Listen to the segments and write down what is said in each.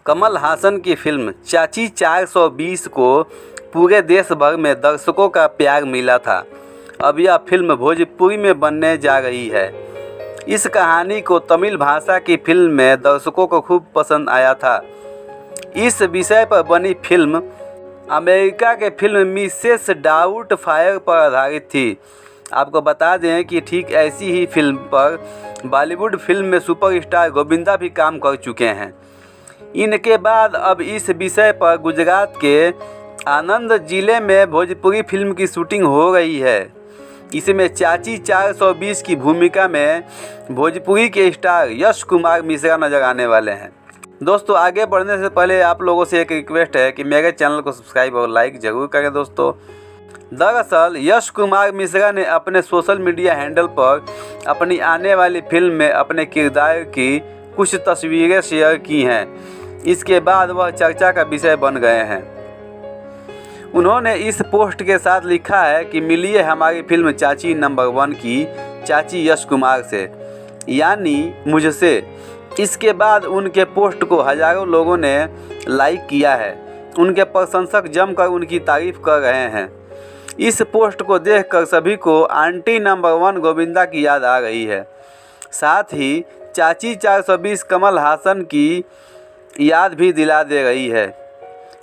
कमल हासन की फिल्म चाची 420 को पूरे देश भर में दर्शकों का प्यार मिला था। अब यह फिल्म भोजपुरी में बनने जा रही है। इस कहानी को तमिल भाषा की फिल्म में दर्शकों को खूब पसंद आया था। इस विषय पर बनी फिल्म अमेरिका के फिल्म मिसेस डाउटफायर पर आधारित थी। आपको बता दें कि ठीक ऐसी ही फिल्म पर बॉलीवुड फिल्म में सुपरस्टार गोविंदा भी काम कर चुके हैं। इनके बाद अब इस विषय पर गुजरात के आनंद जिले में भोजपुरी फिल्म की शूटिंग हो रही है। इसमें चाची 420 की भूमिका में भोजपुरी के स्टार यश कुमार मिश्रा नजर आने वाले हैं। दोस्तों, आगे बढ़ने से पहले आप लोगों से एक रिक्वेस्ट है कि मेरे चैनल को सब्सक्राइब और लाइक ज़रूर करें। दोस्तों, दरअसल यश कुमार मिश्रा ने अपने सोशल मीडिया हैंडल पर अपनी आने वाली फिल्म में अपने किरदार की कुछ तस्वीरें शेयर की हैं। इसके बाद वह चर्चा का विषय बन गए हैं। उन्होंने इस पोस्ट के साथ लिखा है कि मिलिए हमारी फिल्म चाची नंबर 1 की चाची यश कुमार से, यानी मुझसे। इसके बाद उनके पोस्ट को हजारों लोगों ने लाइक किया है। उनके प्रशंसक जमकर उनकी तारीफ कर रहे हैं। इस पोस्ट को देखकर सभी को आंटी नंबर 1 गोविंदा की याद आ रही है। साथ ही चाची 420 कमल हासन की याद भी दिला दे रही है।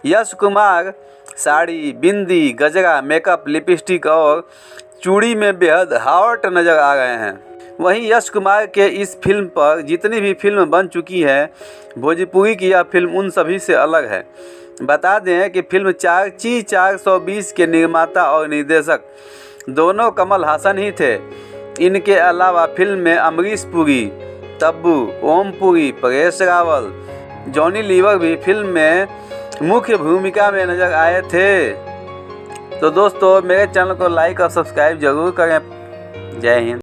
यश कुमार साड़ी, बिंदी, गजरा, मेकअप, लिपस्टिक और चूड़ी में बेहद हॉट नज़र आ रहे हैं। वहीं यश कुमार के इस फिल्म पर जितनी भी फिल्म बन चुकी है, भोजपुरी की यह फिल्म उन सभी से अलग है। बता दें कि फिल्म चाची 420 के निर्माता और निर्देशक दोनों कमल हासन ही थे। इनके अलावा फिल्म में अमरीश पुरी, तब्बू, ओम पुरी, परेश रावल, जॉनी लीवर भी फिल्म में मुख्य भूमिका में नजर आए थे। तो दोस्तों, मेरे चैनल को लाइक और सब्सक्राइब जरूर करें। जय हिंद।